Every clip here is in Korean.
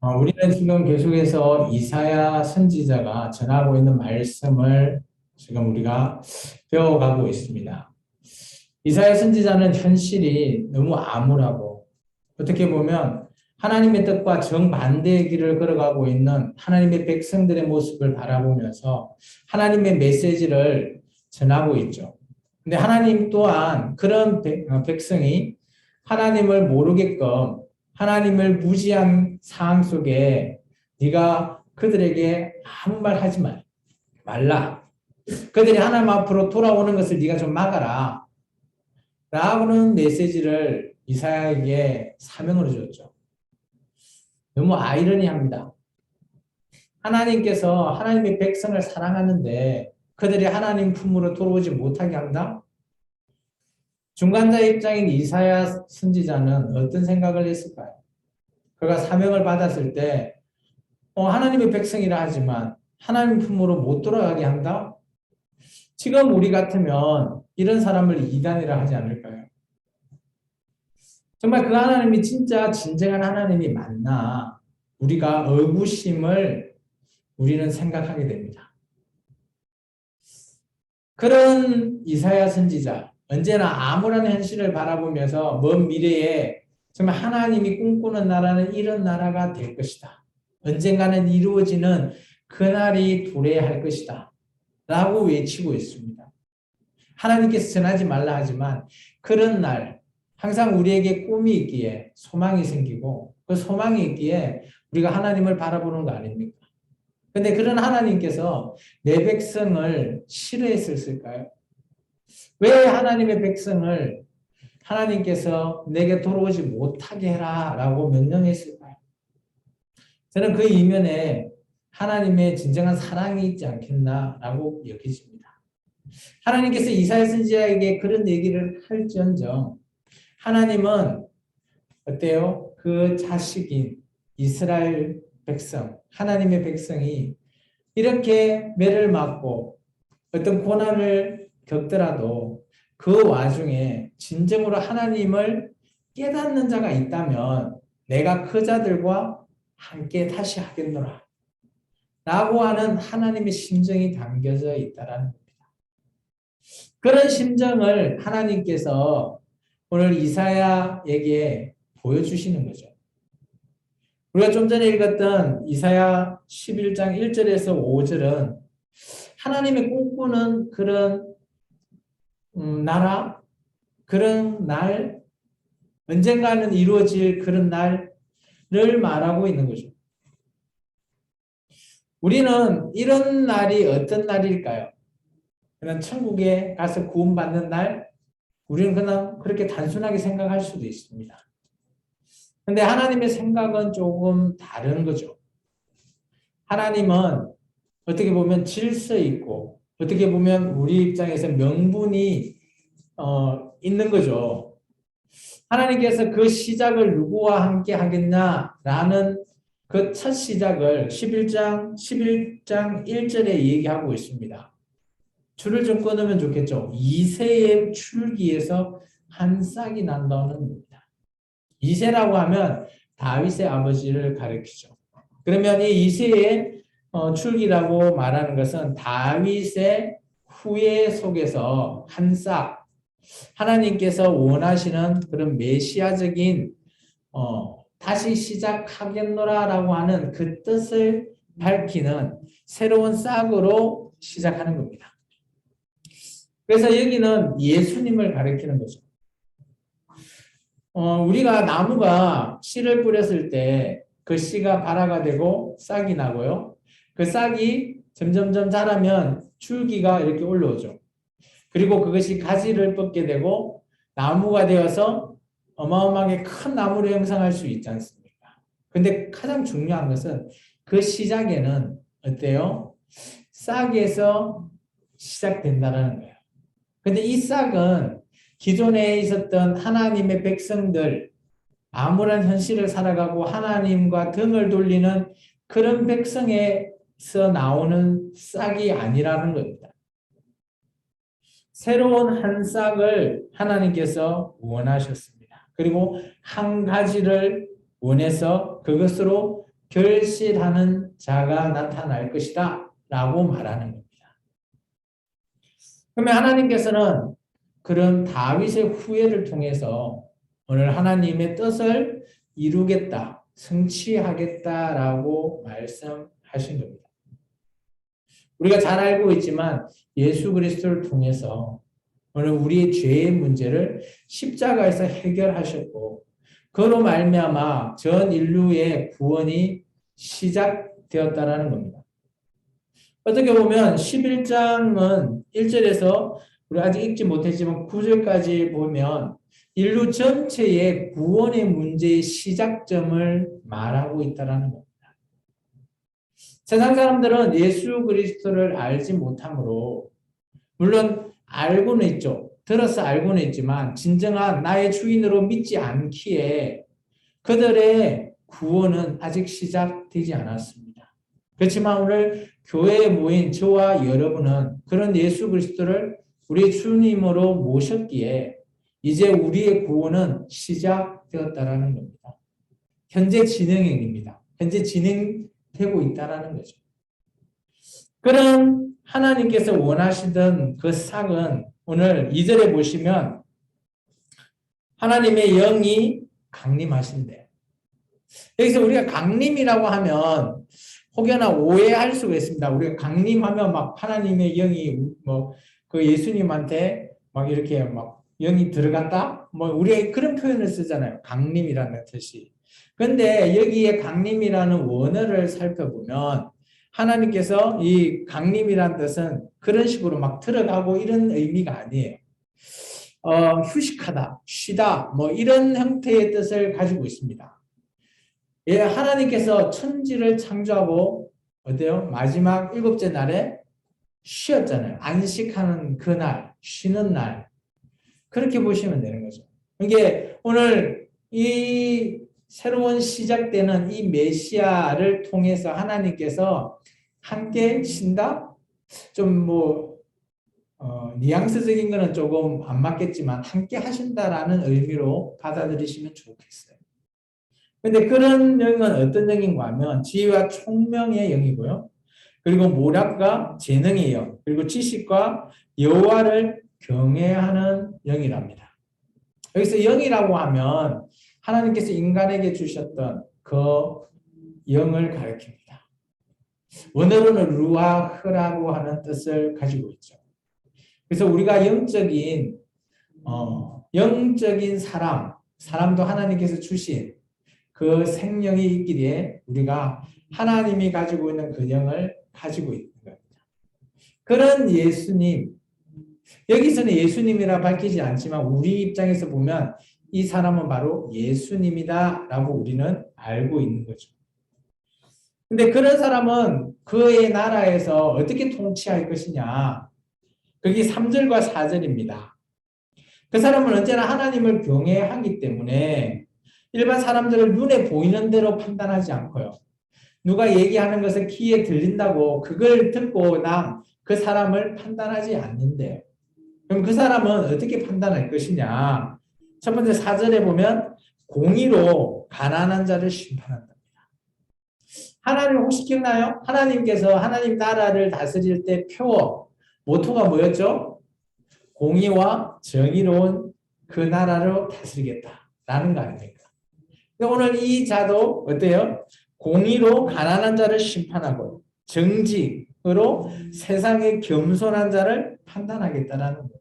우리는 지금 계속해서 이사야 선지자가 전하고 있는 말씀을 지금 우리가 배워가고 있습니다. 이사야 선지자는 현실이 너무 암울하고 어떻게 보면 하나님의 뜻과 정반대의 길을 걸어가고 있는 하나님의 백성들의 모습을 바라보면서 하나님의 메시지를 전하고 있죠. 근데 하나님 또한 그런 백성이 하나님을 모르게끔 하나님을 무지한 상황 속에 네가 그들에게 아무 말 하지 말라. 그들이 하나님 앞으로 돌아오는 것을 네가 좀 막아라. 라고는 메시지를 이사야에게 사명으로 줬죠. 너무 아이러니합니다. 하나님께서 하나님의 백성을 사랑하는데 그들이 하나님 품으로 돌아오지 못하게 한다? 중간자 입장인 이사야 선지자는 어떤 생각을 했을까요? 그가 사명을 받았을 때 하나님의 백성이라 하지만 하나님 품으로 못 돌아가게 한다? 지금 우리 같으면 이런 사람을 이단이라 하지 않을까요? 정말 그 하나님이 진짜 진정한 하나님이 맞나? 우리가 의구심을 우리는 생각하게 됩니다. 그런 이사야 선지자, 언제나 암울한 현실을 바라보면서 먼 미래에 정말 하나님이 꿈꾸는 나라는 이런 나라가 될 것이다. 언젠가는 이루어지는 그날이 도래할 것이다. 라고 외치고 있습니다. 하나님께서 전하지 말라 하지만 그런 날 항상 우리에게 꿈이 있기에 소망이 생기고 그 소망이 있기에 우리가 하나님을 바라보는 거 아닙니까? 근데 그런 하나님께서 내 백성을 싫어했을까요? 왜 하나님의 백성을 하나님께서 내게 돌아오지 못하게 해라 라고 명령했을까요? 저는 그 이면에 하나님의 진정한 사랑이 있지 않겠나라고 여기집니다. 하나님께서 이사야 선지자에게 그런 얘기를 할지언정 하나님은 어때요? 그 자식인 이스라엘 백성, 하나님의 백성이 이렇게 매를 맞고 어떤 고난을 겪더라도 그 와중에 진정으로 하나님을 깨닫는 자가 있다면 내가 그 자들과 함께 다시 하겠노라. 라고 하는 하나님의 심정이 담겨져 있다라는 겁니다. 그런 심정을 하나님께서 오늘 이사야에게 보여주시는 거죠. 우리가 좀 전에 읽었던 이사야 11장 1절에서 5절은 하나님의 꿈꾸는 그런 나라, 그런 날, 언젠가는 이루어질 그런 날을 말하고 있는 거죠. 우리는 이런 날이 어떤 날일까요? 그냥 천국에 가서 구원받는 날, 우리는 그냥 그렇게 단순하게 생각할 수도 있습니다. 근데 하나님의 생각은 조금 다른 거죠. 하나님은 어떻게 보면 질서 있고, 어떻게 보면 우리 입장에서 명분이 있는 거죠. 하나님께서 그 시작을 누구와 함께 하겠냐라는 그 첫 시작을 11장 1절에 얘기하고 있습니다. 줄을 좀 끊으면 좋겠죠. 이새의 줄기에서 한 싹이 난다는 겁니다. 이새라고 하면 다윗의 아버지를 가리키죠. 그러면 이 이새의 줄기라고 말하는 것은 다윗의 후예 속에서 한 싹, 하나님께서 원하시는 그런 메시아적인 다시 시작하겠노라라고 하는 그 뜻을 밝히는 새로운 싹으로 시작하는 겁니다. 그래서 여기는 예수님을 가리키는 거죠. 우리가 나무가 씨를 뿌렸을 때 그 씨가 발화가 되고 싹이 나고요. 그 싹이 점점점 자라면 줄기가 이렇게 올라오죠. 그리고 그것이 가지를 뻗게 되고 나무가 되어서 어마어마하게 큰 나무를 형성할 수 있지 않습니까? 근데 가장 중요한 것은 그 시작에는 어때요? 싹에서 시작된다는 거예요. 근데 이 싹은 기존에 있었던 하나님의 백성들, 암울한 현실을 살아가고 하나님과 등을 돌리는 그런 백성에서 나오는 싹이 아니라는 겁니다. 새로운 한 싹을 하나님께서 원하셨습니다. 그리고 한 가지를 원해서 그것으로 결실하는 자가 나타날 것이다 라고 말하는 겁니다. 그러면 하나님께서는 그런 다윗의 후예를 통해서 오늘 하나님의 뜻을 이루겠다, 성취하겠다라고 말씀하신 겁니다. 우리가 잘 알고 있지만 예수 그리스도를 통해서 오늘 우리의 죄의 문제를 십자가에서 해결하셨고 그로 말미암아 전 인류의 구원이 시작되었다라는 겁니다. 어떻게 보면 11장은 1절에서 우리 아직 읽지 못했지만 9절까지 보면 인류 전체의 구원의 문제의 시작점을 말하고 있다는 겁니다. 세상 사람들은 예수 그리스도를 알지 못하므로 물론 알고는 있죠. 들어서 알고는 있지만 진정한 나의 주인으로 믿지 않기에 그들의 구원은 아직 시작되지 않았습니다. 그렇지만 오늘 교회에 모인 저와 여러분은 그런 예수 그리스도를 우리 주님으로 모셨기에 이제 우리의 구원은 시작되었다라는 겁니다. 현재 진행형입니다. 현재 진행되고 있다라는 거죠. 그런 하나님께서 원하시던 그 싹은 오늘 2절에 보시면 하나님의 영이 강림하신대요. 여기서 우리가 강림이라고 하면 혹여나 오해할 수가 있습니다. 우리가 강림하면 막 하나님의 영이 뭐 그 예수님한테 막 이렇게 막 영이 들어갔다? 뭐 우리가 그런 표현을 쓰잖아요. 강림이라는 뜻이. 근데 여기에 강림이라는 원어를 살펴보면 하나님께서 이 강림이라는 뜻은 그런 식으로 막 들어가고 이런 의미가 아니에요. 휴식하다, 쉬다, 뭐 이런 형태의 뜻을 가지고 있습니다. 예, 하나님께서 천지를 창조하고 어때요? 마지막 7째 날에 쉬었잖아요. 안식하는 그날, 쉬는 날. 그렇게 보시면 되는 거죠. 이게 오늘 이 새로운 시작되는 이 메시아를 통해서 하나님께서 함께 쉰다? 좀 뉘앙스적인 거는 조금 안 맞겠지만 함께 하신다라는 의미로 받아들이시면 좋겠어요. 근데 그런 영은 어떤 영인가 하면 지혜와 총명의 영이고요. 그리고 모략과 재능의 영, 그리고 지식과 여호와를 경외하는 영이랍니다. 여기서 영이라고 하면 하나님께서 인간에게 주셨던 그 영을 가리킵니다. 원어로는 루아흐라고 하는 뜻을 가지고 있죠. 그래서 우리가 영적인 사람도 하나님께서 주신 그 생명이 있기에 우리가 하나님이 가지고 있는 그 영을 가지고 있는 겁니다. 그런 예수님, 여기서는 예수님이라 밝히지 않지만 우리 입장에서 보면 이 사람은 바로 예수님이다라고 우리는 알고 있는 거죠. 근데 그런 사람은 그의 나라에서 어떻게 통치할 것이냐? 그게 3절과 4절입니다. 그 사람은 언제나 하나님을 경외하기 때문에 일반 사람들을 눈에 보이는 대로 판단하지 않고요. 누가 얘기하는 것을 귀에 들린다고 그걸 듣고 그 사람을 판단하지 않는데요. 그럼 그 사람은 어떻게 판단할 것이냐? 첫 번째 4절에 보면 공의로 가난한 자를 심판한답니다. 하나님 혹시 기억나요? 하나님께서 하나님 나라를 다스릴 때 모토가 뭐였죠? 공의와 정의로운 그 나라로 다스리겠다라는 거 아닙니까? 오늘 이 자도 어때요? 공의로 가난한 자를 심판하고 정직으로 세상의 겸손한 자를 판단하겠다라는 거예요.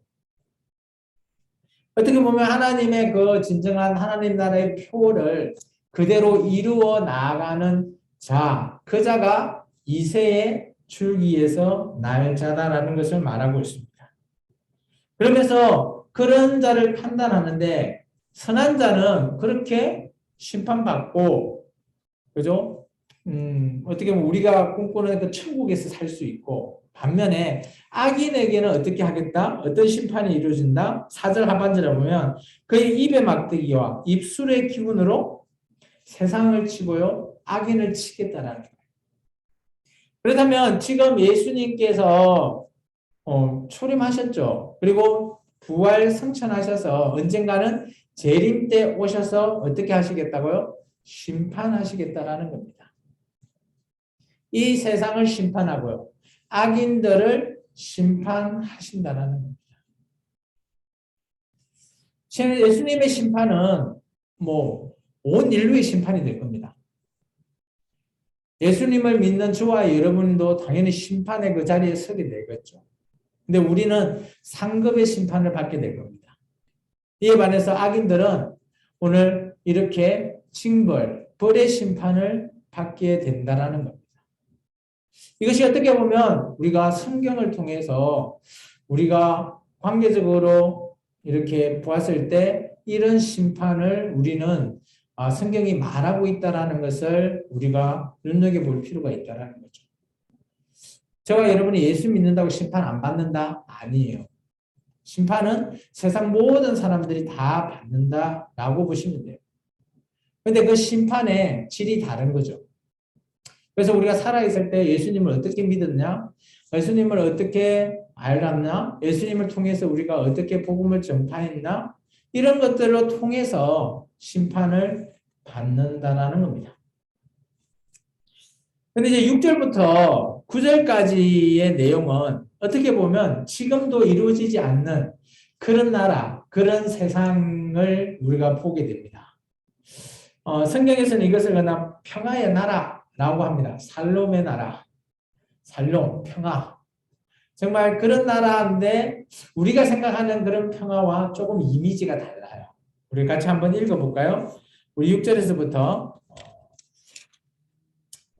어떻게 보면 하나님의 그 진정한 하나님 나라의 표를 그대로 이루어 나아가는 자, 그 자가 이새의 줄기에서 날 자다라는 것을 말하고 있습니다. 그러면서 그런 자를 판단하는데 선한 자는 그렇게 심판받고, 그죠? 어떻게 보면 우리가 꿈꾸는 그 천국에서 살 수 있고, 반면에 악인에게는 어떻게 하겠다? 어떤 심판이 이루어진다? 4절 하반절에 보면 그의 입의 막대기와 입술의 기운으로 세상을 치고요, 악인을 치겠다라는 거예요. 그렇다면 지금 예수님께서 초림하셨죠. 그리고 부활 승천하셔서 언젠가는 재림 때 오셔서 어떻게 하시겠다고요? 심판하시겠다라는 겁니다. 이 세상을 심판하고요. 악인들을 심판하신다라는 겁니다. 예수님의 심판은 온 인류의 심판이 될 겁니다. 예수님을 믿는 저와 여러분도 당연히 심판의 그 자리에 서게 되겠죠. 근데 우리는 상급의 심판을 받게 될 겁니다. 이에 반해서 악인들은 오늘 이렇게 벌의 심판을 받게 된다는 겁니다. 이것이 어떻게 보면 우리가 성경을 통해서 우리가 관계적으로 이렇게 보았을 때 이런 심판을 우리는 성경이 말하고 있다는 것을 우리가 눈여겨볼 필요가 있다는 거죠. 저와 여러분이 예수 믿는다고 심판 안 받는다? 아니에요. 심판은 세상 모든 사람들이 다 받는다라고 보시면 돼요. 근데 그 심판의 질이 다른 거죠. 그래서 우리가 살아있을 때 예수님을 어떻게 믿었냐? 예수님을 어떻게 알았나? 예수님을 통해서 우리가 어떻게 복음을 전파했나? 이런 것들을 통해서 심판을 받는다는 겁니다. 근데 이제 6절부터 9절까지의 내용은 어떻게 보면 지금도 이루어지지 않는 그런 나라, 그런 세상을 우리가 보게 됩니다. 성경에서는 이것을 그냥 평화의 나라라고 합니다. 살롬의 나라, 살롬, 평화. 정말 그런 나라인데 우리가 생각하는 그런 평화와 조금 이미지가 달라요. 우리 같이 한번 읽어볼까요? 우리 6절에서부터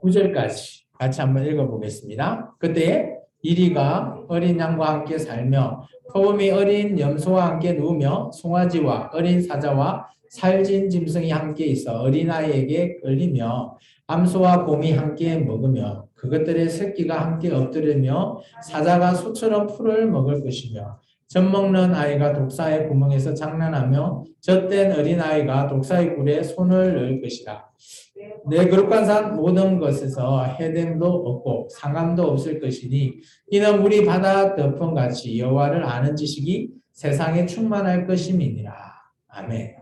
9절까지 같이 한번 읽어보겠습니다. 그때 이리가 어린 양과 함께 살며 포음이 어린 염소와 함께 누우며 송아지와 어린 사자와 살진 짐승이 함께 있어 어린아이에게 끌리며 암소와 곰이 함께 먹으며 그것들의 새끼가 함께 엎드리며 사자가 소처럼 풀을 먹을 것이며 젖먹는 아이가 독사의 구멍에서 장난하며 젖된 어린아이가 독사의 굴에 손을 넣을 것이라. 내 거룩한 산 모든 것에서 해됨도 없고 상함도 없을 것이니 이는 물이 바다 덮음같이 여호와를 아는 지식이 세상에 충만할 것임이니라. 아멘.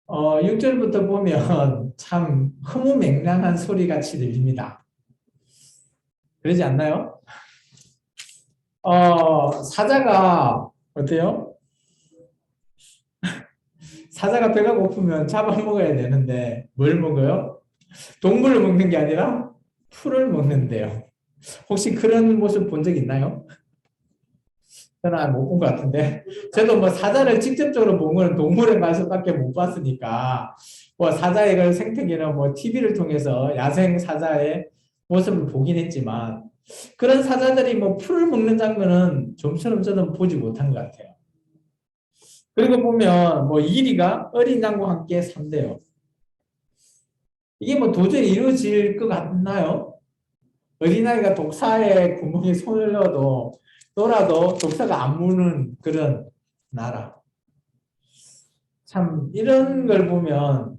6절부터 보면 참 허무맹랑한 소리같이 들립니다. 그러지 않나요? 사자가 어때요? 사자가 배가 고프면 잡아먹어야 되는데 뭘 먹어요? 동물을 먹는 게 아니라 풀을 먹는데요. 혹시 그런 모습 본 적 있나요? 저는 못 본 것 같은데. 저도 사자를 직접적으로 본 거는 동물의 맛밖에 못 봤으니까 사자의 그 생태계는 TV를 통해서 야생 사자의 모습을 보긴 했지만 그런 사자들이 풀을 먹는 장면은 좀처럼 저는 보지 못한 것 같아요. 그리고 보면 이리가 어린 양과 함께 산대요. 이게 도저히 이루어질 것 같나요? 어린아이가 독사의 구멍에 손을 넣어도 독사가 안 무는 그런 나라. 참 이런 걸 보면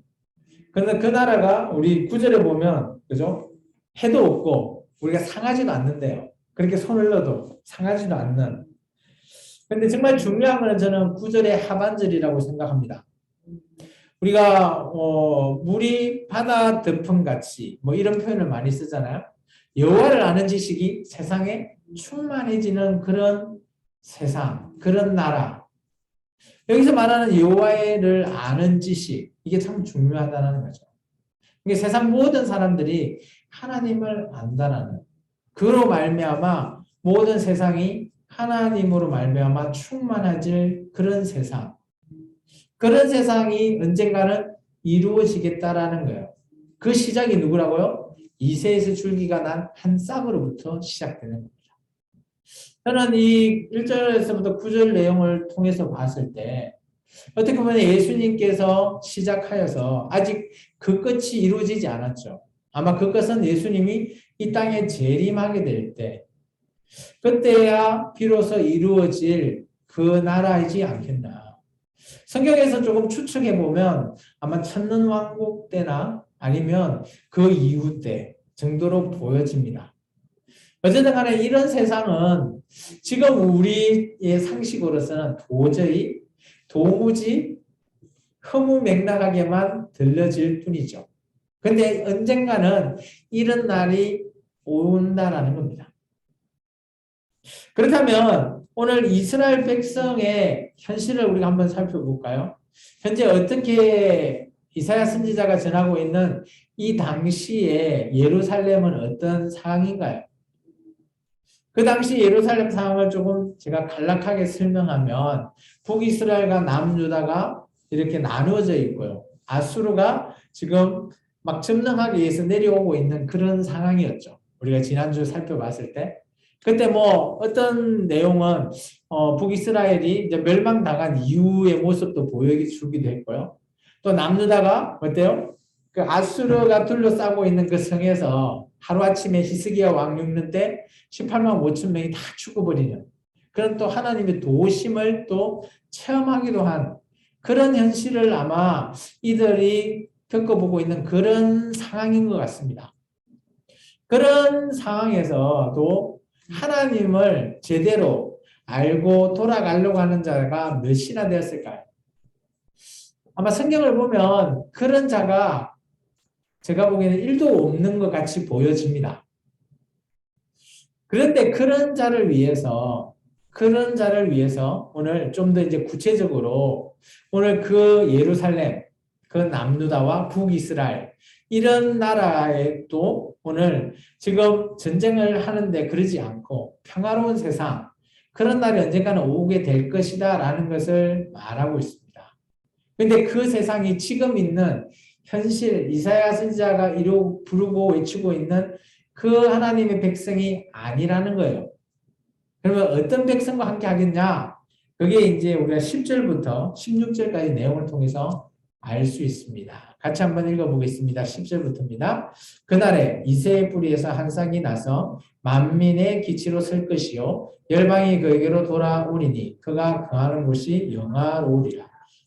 근데 그 나라가 우리 9절에 보면 그죠? 해도 없고 우리가 상하지도 않는데요. 그렇게 손을 넣어도 상하지도 않는. 근데 정말 중요한 거는 저는 9절의 하반절이라고 생각합니다. 우리가 물이 바다 덮음같이 이런 표현을 많이 쓰잖아요. 여호와를 아는 지식이 세상에 충만해지는 그런 세상, 그런 나라. 여기서 말하는 여호와를 아는 지식, 이게 참 중요하다는 거죠. 이게 세상 모든 사람들이 하나님을 안다라는, 그로 말미암아 모든 세상이 하나님으로 말미암아 충만해질 그런 세상. 그런 세상이 언젠가는 이루어지겠다라는 거예요. 그 시작이 누구라고요? 이새에서 줄기가 난 한 싹으로부터 시작되는 겁니다. 저는 이 1절에서부터 9절 내용을 통해서 봤을 때 어떻게 보면 예수님께서 시작하여서 아직 그 끝이 이루어지지 않았죠. 아마 그 끝은 예수님이 이 땅에 재림하게 될 때, 그때야 비로소 이루어질 그 나라이지 않겠나. 성경에서 조금 추측해 보면 아마 천년왕국 때나 아니면 그 이후 때 정도로 보여집니다. 어쨌든 간에 이런 세상은 지금 우리의 상식으로서는 도무지 허무맹랑하게만 들려질 뿐이죠. 근데 언젠가는 이런 날이 온다라는 겁니다. 그렇다면 오늘 이스라엘 백성의 현실을 우리가 한번 살펴볼까요? 현재 어떻게 이사야 선지자가 전하고 있는 이 당시에 예루살렘은 어떤 상황인가요? 그 당시 예루살렘 상황을 조금 제가 간략하게 설명하면 북이스라엘과 남유다가 이렇게 나누어져 있고요. 아수르가 지금 막 점령하기 위해서 내려오고 있는 그런 상황이었죠. 우리가 지난주 살펴봤을 때. 그때 뭐 어떤 내용은 북이스라엘이 이제 멸망당한 이후의 모습도 보여주기도 했고요. 또 남유다가 어때요? 그 아수르가 둘러싸고 있는 그 성에서 하루아침에 히스기야 왕 6년 때 18만 5천 명이 다 죽어버리는 그런 또 하나님의 도우심을 또 체험하기도 한 그런 현실을 아마 이들이 겪어보고 있는 그런 상황인 것 같습니다. 그런 상황에서도 하나님을 제대로 알고 돌아가려고 하는 자가 몇이나 되었을까요? 아마 성경을 보면 그런 자가 제가 보기에는 1도 없는 것 같이 보여집니다. 그런데 그런 자를 위해서 오늘 좀 더 이제 구체적으로 오늘 그 예루살렘, 그 남유다와 북이스라엘 이런 나라에도 오늘 지금 전쟁을 하는데 그러지 않고 평화로운 세상 그런 날이 언젠가는 오게 될 것이다 라는 것을 말하고 있습니다. 근데 그 세상이 지금 있는 현실 이사야 선지자가 부르고 외치고 있는 그 하나님의 백성이 아니라는 거예요. 그러면 어떤 백성과 함께 하겠냐? 그게 이제 우리가 10절부터 16절까지 내용을 통해서 알 수 있습니다. 같이 한번 읽어보겠습니다. 10절부터입니다. 그날에 이새의 뿌리에서 한 싹이 나서 만민의 기치로 설 것이요 열방이 그에게로 돌아오리니 그가 거하는 곳이 영화로우리라.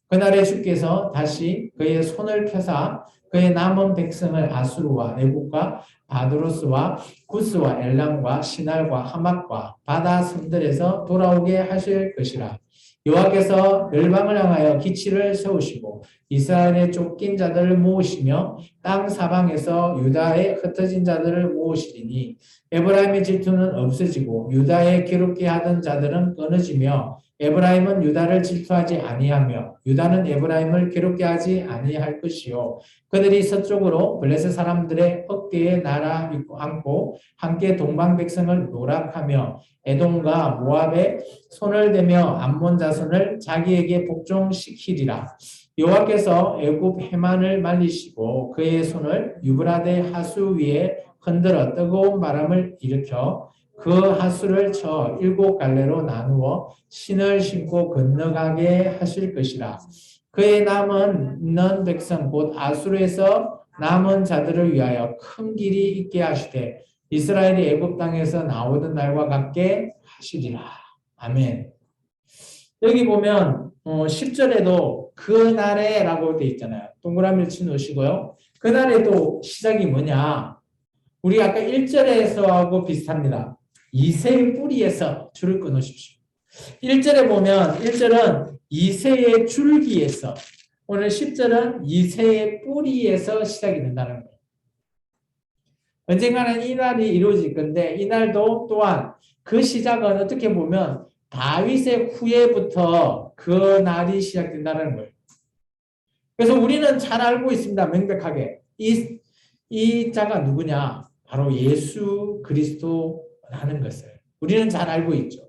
그날에 주께서 다시 그의 손을 펴사 그의 남은 백성을 아수르와 애국과 바드로스와 구스와 엘람과 시날과 하맛과 바다 섬들에서 돌아오게 하실 것이라. 여호와께서 열방을 향하여 기치를 세우시고 이스라엘의 쫓긴 자들을 모으시며 땅 사방에서 유다의 흩어진 자들을 모으시리니 에브라임의 질투는 없어지고 유다의 괴롭게 하던 자들은 끊어지며 에브라임은 유다를 질투하지 아니하며 유다는 에브라임을 괴롭게 하지 아니할 것이요 그들이 서쪽으로 블레셋 사람들의 어깨에 날아 앉고 함께 동방 백성을 노락하며 에돔과 모압에 손을 대며 암몬 자손을 자기에게 복종시키리라. 여호와께서 애굽 해만을 말리시고 그의 손을 유브라데 하수 위에 흔들어 뜨거운 바람을 일으켜 그 하수를 쳐 7갈래로 나누어 신을 신고 건너가게 하실 것이라. 그의 남은 백성 곧 아수르에서 남은 자들을 위하여 큰 길이 있게 하시되 이스라엘이 애굽 땅에서 나오던 날과 같게 하시리라. 아멘. 여기 보면 10절에도 그날에라고 돼 있잖아요. 동그라미를 치놓으시고요. 그날에도 시작이 뭐냐? 우리 아까 1절에서하고 비슷합니다. 이새의 뿌리에서 줄을 끊으십시오. 1절에 보면 1절은 이새의 줄기에서 오늘 10절은 이새의 뿌리에서 시작이 된다는 거예요. 언젠가는 이 날이 이루어질 건데 이 날도 또한 그 시작은 어떻게 보면 다윗의 후예부터 그 날이 시작된다는 거예요. 그래서 우리는 잘 알고 있습니다. 명백하게. 이 자가 누구냐? 바로 예수 그리스도라는 것을 우리는 잘 알고 있죠.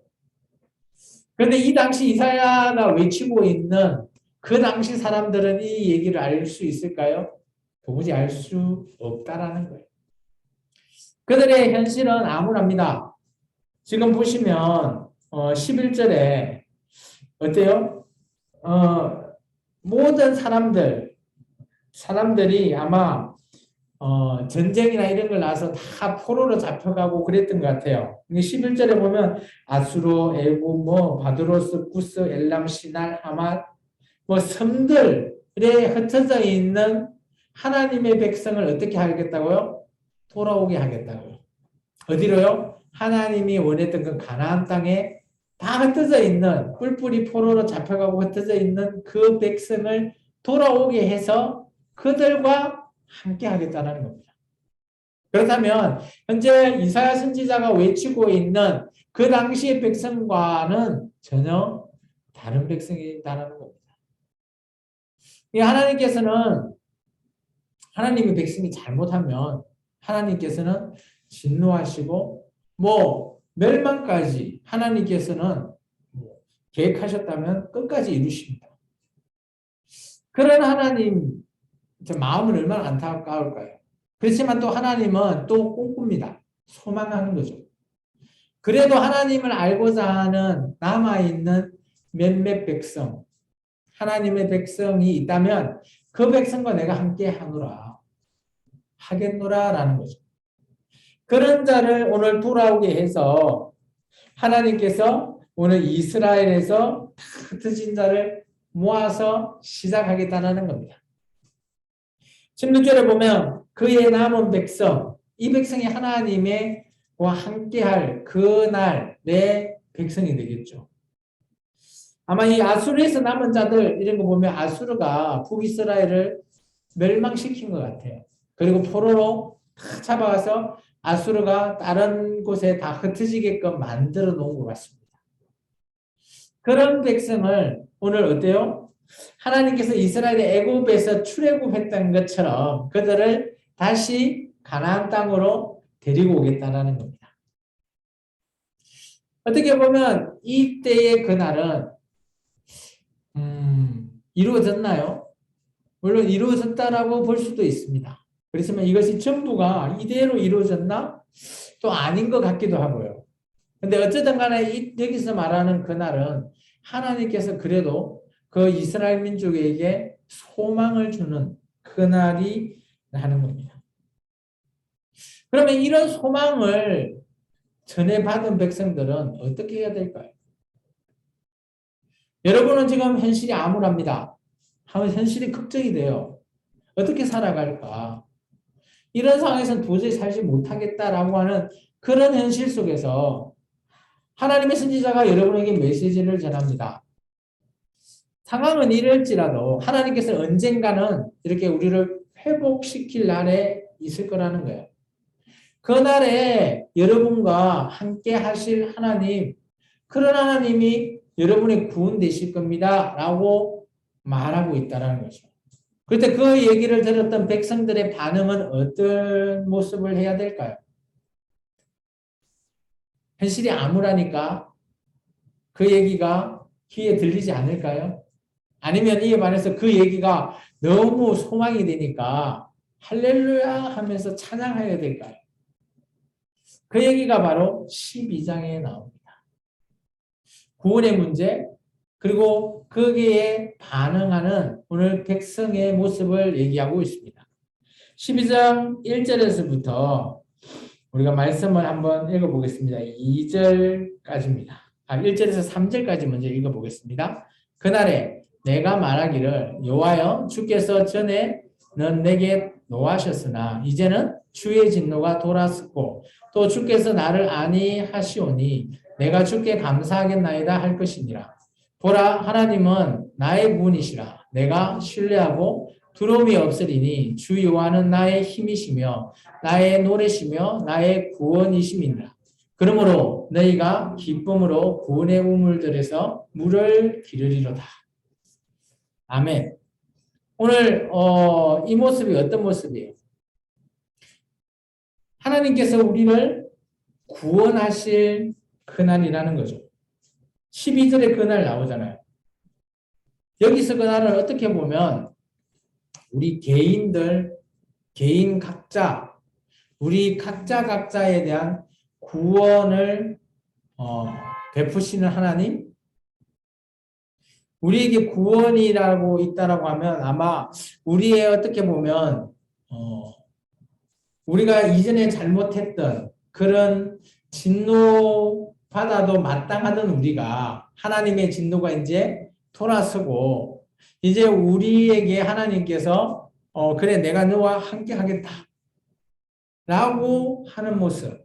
그런데 이 당시 이사야가 외치고 있는 그 당시 사람들은 이 얘기를 알 수 있을까요? 도무지 알 수 없다라는 거예요. 그들의 현실은 암울합니다. 지금 보시면 11절에 어때요? 모든 사람들이 아마 전쟁이나 이런 걸 나서 다 포로로 잡혀가고 그랬던 것 같아요. 11절에 보면 아수르, 애굽, 바드로스, 구스, 엘람, 시날, 하맛 섬들에 흩어져 있는 하나님의 백성을 어떻게 하겠다고요? 돌아오게 하겠다고요. 어디로요? 하나님이 원했던 그 가나안 땅에 다 흩어져 있는 뿔뿔이 포로로 잡혀가고 흩어져 있는 그 백성을 돌아오게 해서 그들과 함께 하겠다는 겁니다. 그렇다면 현재 이사야 선지자가 외치고 있는 그 당시의 백성과는 전혀 다른 백성이다라는 겁니다. 하나님께서는 하나님의 백성이 잘못하면 하나님께서는 진노하시고 멸망까지 하나님께서는 계획하셨다면 끝까지 이루십니다. 그런 하나님 마음은 얼마나 안타까울까요? 그렇지만 또 하나님은 또 꿈꿉니다. 소망하는 거죠. 그래도 하나님을 알고자 하는 남아있는 몇몇 백성, 하나님의 백성이 있다면 그 백성과 내가 함께 하겠노라 라는 거죠. 그런 자를 오늘 돌아오게 해서 하나님께서 오늘 이스라엘에서 다 흩어진 자를 모아서 시작하겠다는 겁니다. 16절에 보면 그의 남은 백성, 이 백성이 하나님과 함께할 그날 내 백성이 되겠죠. 아마 이 아수르에서 남은 자들 이런 거 보면 아수르가 북이스라엘을 멸망시킨 것 같아요. 그리고 포로로 다 잡아가서 아수르가 다른 곳에 다 흩어지게끔 만들어 놓은 것 같습니다. 그런 백성을 오늘 어때요? 하나님께서 이스라엘의 애굽에서 출애굽했던 것처럼 그들을 다시 가나안 땅으로 데리고 오겠다라는 겁니다. 어떻게 보면 이때의 그날은 이루어졌나요? 물론 이루어졌다라고 볼 수도 있습니다. 그렇지만 이것이 전부가 이대로 이루어졌나? 또 아닌 것 같기도 하고요. 근데 어쨌든 간에 여기서 말하는 그날은 하나님께서 그래도 그 이스라엘 민족에게 소망을 주는 그날이 하는 겁니다. 그러면 이런 소망을 전해받은 백성들은 어떻게 해야 될까요? 여러분은 지금 현실이 암울합니다. 하면 현실이 걱정이 돼요. 어떻게 살아갈까? 이런 상황에서는 도저히 살지 못하겠다라고 하는 그런 현실 속에서 하나님의 선지자가 여러분에게 메시지를 전합니다. 상황은 이럴지라도 하나님께서 언젠가는 이렇게 우리를 회복시킬 날에 있을 거라는 거예요. 그날에 여러분과 함께 하실 하나님, 그런 하나님이 여러분의 구원 되실 겁니다. 라고 말하고 있다는 거죠. 그때 그 얘기를 들었던 백성들의 반응은 어떤 모습을 해야 될까요? 현실이 암울하니까 그 얘기가 귀에 들리지 않을까요? 아니면 이에 반해서 그 얘기가 너무 소망이 되니까 할렐루야 하면서 찬양해야 될까요? 그 얘기가 바로 12장에 나옵니다. 구원의 문제, 그리고 거기에 반응하는 오늘 백성의 모습을 얘기하고 있습니다. 12장 1절에서부터 우리가 말씀을 한번 읽어보겠습니다. 2절까지입니다. 1절에서 3절까지 먼저 읽어보겠습니다. 그날에 내가 말하기를 여호와여 주께서 전에 넌 내게 노하셨으나 이제는 주의 진노가 돌았고 또 주께서 나를 아니하시오니 내가 주께 감사하겠나이다 할 것이니라. 보라 하나님은 나의 구원이시라. 내가 신뢰하고 두려움이 없으리니 주 여호와는 나의 힘이시며 나의 노래시며 나의 구원이심이니라. 그러므로 너희가 기쁨으로 구원의 우물들에서 물을 기르리로다. 아멘. 오늘 이 모습이 어떤 모습이에요? 하나님께서 우리를 구원하실 그날이라는 거죠. 12절에 그날 나오잖아요. 여기서 그날은 어떻게 보면 우리 개인들, 개인 각자, 우리 각자에 대한 구원을 베푸시는 하나님, 우리에게 구원이라고 있다라고 하면 아마 우리의 어떻게 보면 우리가 이전에 잘못했던 그런 진노 받아도 마땅하던 우리가 하나님의 진노가 이제 돌아서고 이제 우리에게 하나님께서 그래 내가 너와 함께 하겠다 라고 하는 모습.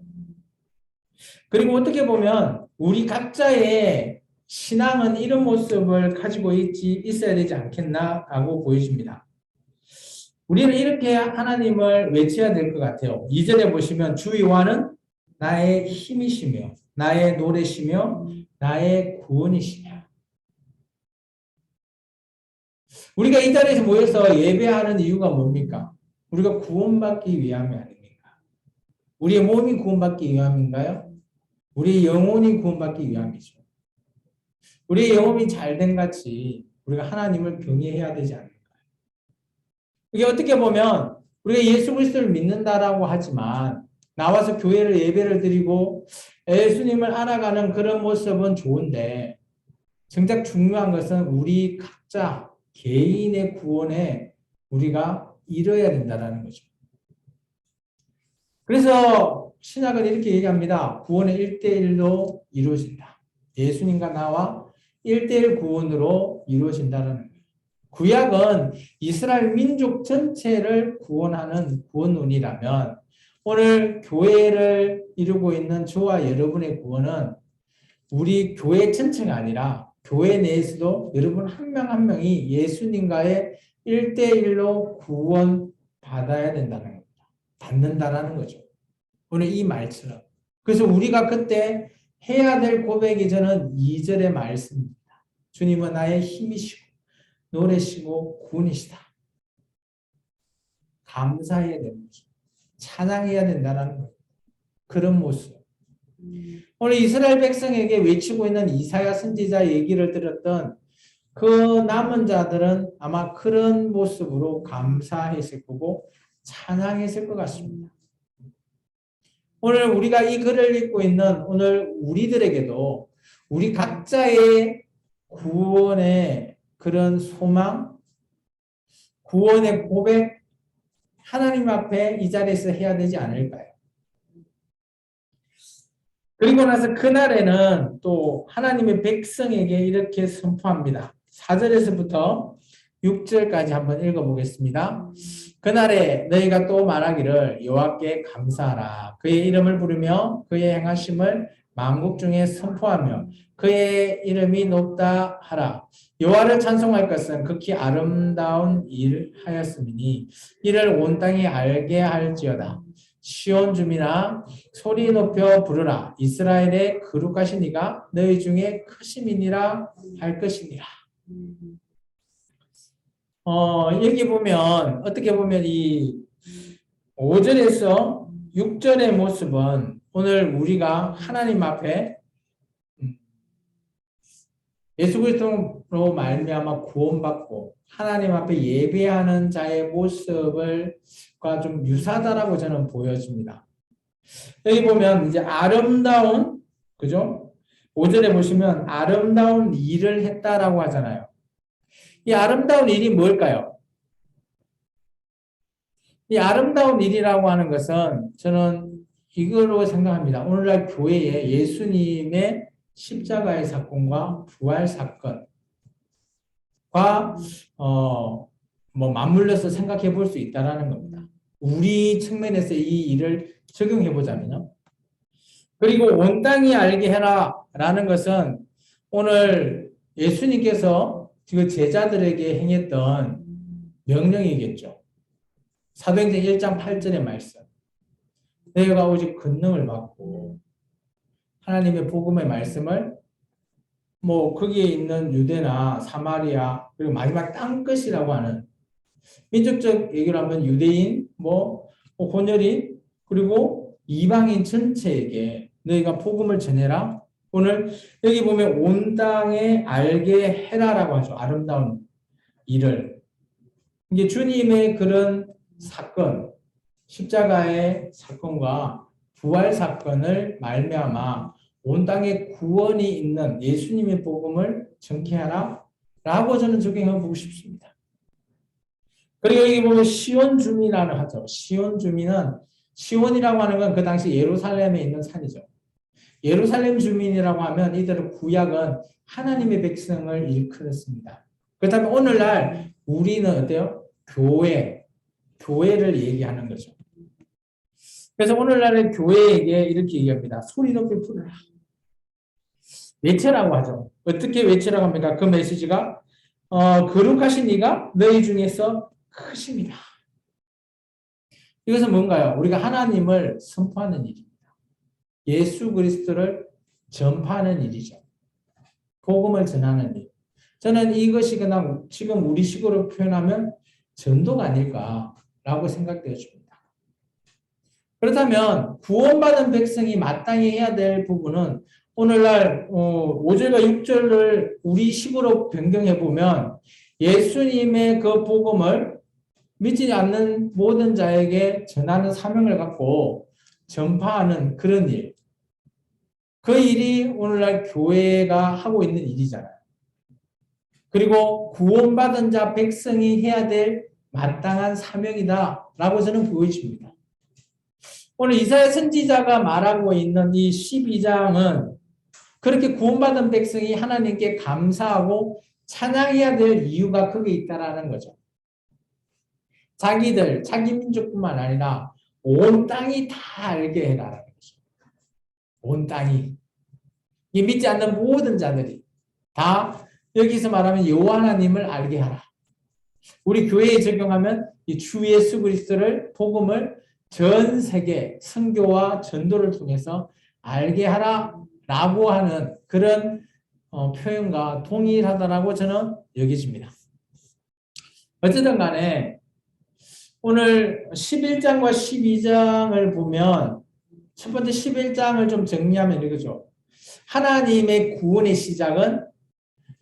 그리고 어떻게 보면 우리 각자의 신앙은 이런 모습을 가지고 있어야 되지 않겠나 라고 보여집니다. 우리는 이렇게 하나님을 외쳐야 될 것 같아요. 2절에 보시면 주 여호와는 나의 힘이시며 나의 노래시며 나의 구원이시며. 우리가 이 자리에서 모여서 예배하는 이유가 뭡니까? 우리가 구원받기 위함이 아닙니까? 우리의 몸이 구원받기 위함인가요? 우리의 영혼이 구원받기 위함이죠. 우리의 영혼이 잘된 같이 우리가 하나님을 경외해야 되지 않을까요? 이게 어떻게 보면 우리가 예수 그리스도를 믿는다라고 하지만 나와서 교회를 예배를 드리고 예수님을 알아가는 그런 모습은 좋은데 정작 중요한 것은 우리 각자 개인의 구원에 우리가 이뤄야 된다는 거죠. 그래서 신약은 이렇게 얘기합니다. 구원은 1대1로 이루어진다. 예수님과 나와 1대1 구원으로 이루어진다는 거예요. 구약은 이스라엘 민족 전체를 구원하는 구원론이라면 오늘 교회를 이루고 있는 저와 여러분의 구원은 우리 교회 전체가 아니라 교회 내에서도 여러분 한 명 한 명이 예수님과의 1대1로 구원 받아야 된다는 겁니다. 받는다라는 거죠. 오늘 이 말처럼. 그래서 우리가 그때 해야 될 고백이 저는 2절의 말씀입니다. 주님은 나의 힘이시고 노래시고 구원이시다. 감사해야 되는 거죠. 찬양해야 된다는 거예요. 그런 모습. 오늘 이스라엘 백성에게 외치고 있는 이사야 선지자 얘기를 들었던 그 남은 자들은 아마 그런 모습으로 감사했을 거고 찬양했을 것 같습니다. 오늘 우리가 이 글을 읽고 있는 오늘 우리들에게도 우리 각자의 구원의 그런 소망, 구원의 고백, 하나님 앞에 이 자리에서 해야 되지 않을까요? 그리고 나서 그날에는 또 하나님의 백성에게 이렇게 선포합니다. 4절에서부터 6절까지 한번 읽어보겠습니다. 그날에 너희가 또 말하기를 여호와께 감사하라. 그의 이름을 부르며 그의 행하심을 만국 중에 선포하며 그의 이름이 높다 하라. 여호와를 찬송할 것은 극히 아름다운 일 하였음이니 이를 온 땅이 알게 할지어다. 시온 주민아 소리 높여 부르라. 이스라엘의 거룩하신 이가 너희 중에 크심이니라 할 것이니라. 여기 보면 어떻게 보면 이 5절에서 6절의 모습은 오늘 우리가 하나님 앞에 예수 그리스도로 말미암아 구원받고 하나님 앞에 예배하는 자의 모습을과 좀 유사하다라고 저는 보여집니다. 여기 보면 이제 아름다운 그죠? 5절에 보시면 아름다운 일을 했다라고 하잖아요. 이 아름다운 일이 뭘까요? 이 아름다운 일이라고 하는 것은 저는 이거로 생각합니다. 오늘날 교회에 예수님의 십자가의 사건과 부활 사건과 뭐 맞물려서 생각해 볼 수 있다라는 겁니다. 우리 측면에서 이 일을 적용해 보자면요. 그리고 온 땅이 알게 해라라는 것은 오늘 예수님께서 그 제자들에게 행했던 명령이겠죠. 사도행전 1장 8절의 말씀. 너희가 오직 권능을 받고 하나님의 복음의 말씀을 뭐 거기에 있는 유대나 사마리아 그리고 마지막 땅끝이라고 하는 민족적 얘기를 하면 유대인 뭐 혼혈인 그리고 이방인 전체에게 너희가 복음을 전해라. 오늘 여기 보면 온 땅에 알게 해라라고 하죠. 아름다운 일을. 이게 주님의 그런 사건, 십자가의 사건과 부활 사건을 말미암아 온 땅에 구원이 있는 예수님의 복음을 전케하라 라고 저는 적용해 보고 싶습니다. 그리고 여기 보면 시온 주민이라고 하죠. 시온 주민은 시온이라고 하는 건 그 당시 예루살렘에 있는 산이죠. 예루살렘 주민이라고 하면 이들은 구약은 하나님의 백성을 일컬었습니다. 그렇다면 오늘날 우리는 어때요? 교회를 얘기하는 거죠. 그래서 오늘날의 교회에게 이렇게 얘기합니다. 소리 높이 부르라. 외쳐라고 하죠. 어떻게 외치라고 합니까? 그 메시지가 거룩하신 이가 너희 중에서 크십니다. 이것은 뭔가요? 우리가 하나님을 선포하는 일입니다. 예수 그리스도를 전파하는 일이죠. 복음을 전하는 일. 저는 이것이 그냥 지금 우리식으로 표현하면 전도가 아닐까라고 생각되어 줍니다. 그렇다면 구원받은 백성이 마땅히 해야 될 부분은 오늘날 5절과 6절을 우리식으로 변경해 보면 예수님의 그 복음을 믿지 않는 모든 자에게 전하는 사명을 갖고 전파하는 그런 일. 그 일이 오늘날 교회가 하고 있는 일이잖아요. 그리고 구원받은 자 백성이 해야 될 마땅한 사명이다라고 저는 보여집니다. 오늘 이사야 선지자가 말하고 있는 이 12장은 그렇게 구원받은 백성이 하나님께 감사하고 찬양해야 될 이유가 거기에 있다라는 거죠. 자기들, 자기 민족뿐만 아니라 온 땅이 다 알게 해라라는 거죠. 온 땅이. 이 믿지 않는 모든 자들이 다 여기서 말하면 여호와 하나님을 알게 하라. 우리 교회에 적용하면 이 주 예수 그리스도를 복음을 전 세계 선교와 전도를 통해서 알게 하라라고 하는 그런 표현과 동일하다라고 저는 여겨집니다. 어쨌든 간에 오늘 11장과 12장을 보면 첫 번째 11장을 좀 정리하면 이거죠. 하나님의 구원의 시작은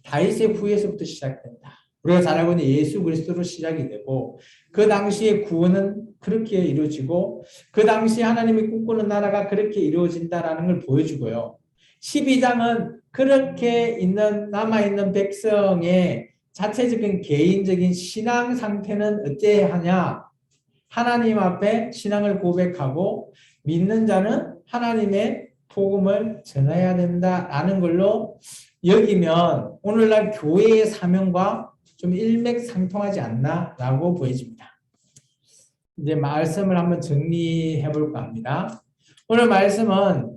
다윗의 후예서부터 시작된다. 우리가 잘 알고 있는 예수 그리스도로 시작이 되고 그 당시의 구원은 그렇게 이루어지고 그 당시 하나님이 꿈꾸는 나라가 그렇게 이루어진다라는 걸 보여주고요. 12장은 그렇게 있는 남아있는 백성의 자체적인 개인적인 신앙 상태는 어떠하냐? 하나님 앞에 신앙을 고백하고 믿는 자는 하나님의 복음을 전해야 된다라는 걸로 여기면 오늘날 교회의 사명과 좀 일맥상통하지 않나라고 보여집니다. 이제 말씀을 한번 정리해 볼까 합니다. 오늘 말씀은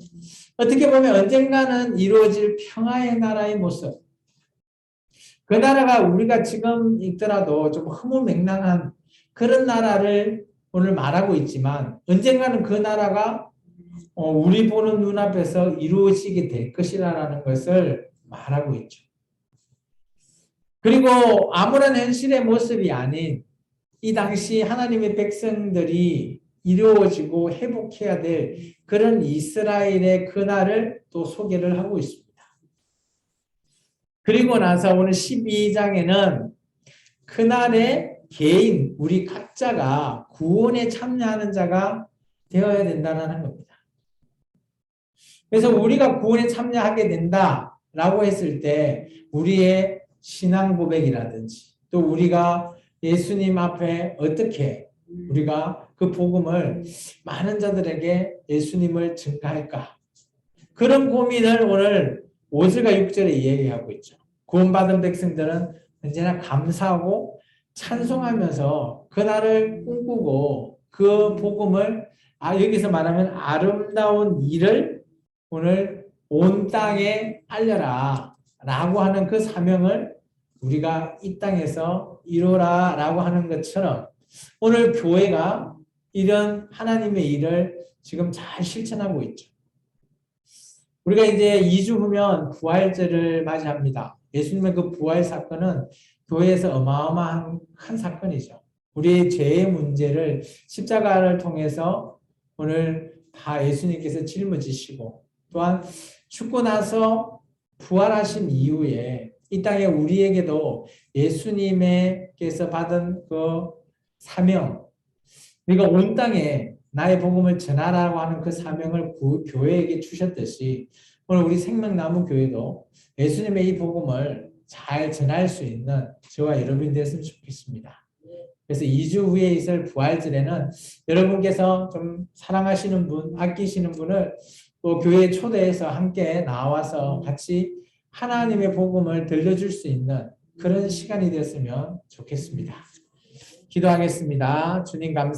어떻게 보면 언젠가는 이루어질 평화의 나라의 모습. 그 나라가 우리가 지금 있더라도 좀 흐무맹랑한 그런 나라를 오늘 말하고 있지만 언젠가는 그 나라가 우리 보는 눈앞에서 이루어지게 될 것이라는 것을 말하고 있죠. 그리고 아무런 현실의 모습이 아닌 이 당시 하나님의 백성들이 이루어지고 회복해야 될 그런 이스라엘의 그날을 또 소개를 하고 있습니다. 그리고 나서 오늘 12장에는 그날의 개인, 우리 각자가 구원에 참여하는 자가 되어야 된다는 겁니다. 그래서 우리가 구원에 참여하게 된다라고 했을 때 우리의 신앙 고백이라든지 또 우리가 예수님 앞에 어떻게 우리가 그 복음을 많은 자들에게 예수님을 증가할까? 그런 고민을 오늘 5절과 6절에 이야기하고 있죠. 구원받은 백성들은 언제나 감사하고 찬송하면서 그날을 꿈꾸고 그 복음을 여기서 말하면 아름다운 일을 오늘 온 땅에 알려라 라고 하는 그 사명을 우리가 이 땅에서 이루라 라고 하는 것처럼 오늘 교회가 이런 하나님의 일을 지금 잘 실천하고 있죠. 우리가 이제 2주 후면 부활절을 맞이합니다. 예수님의 그 부활 사건은 교회에서 어마어마한 큰 사건이죠. 우리의 죄의 문제를 십자가를 통해서 오늘 다 예수님께서 짊어지시고 또한 죽고 나서 부활하신 이후에 이 땅에 우리에게도 예수님께서 받은 그 사명, 우리가 온 땅에 나의 복음을 전하라고 하는 그 사명을 교회에게 주셨듯이 오늘 우리 생명나무 교회도 예수님의 이 복음을 잘 전할 수 있는 저와 여러분이 됐으면 좋겠습니다. 그래서 2주 후에 있을 부활절에는 여러분께서 좀 사랑하시는 분, 아끼시는 분을 또 교회에 초대해서 함께 나와서 같이 하나님의 복음을 들려줄 수 있는 그런 시간이 됐으면 좋겠습니다. 기도하겠습니다. 주님 감사합니다.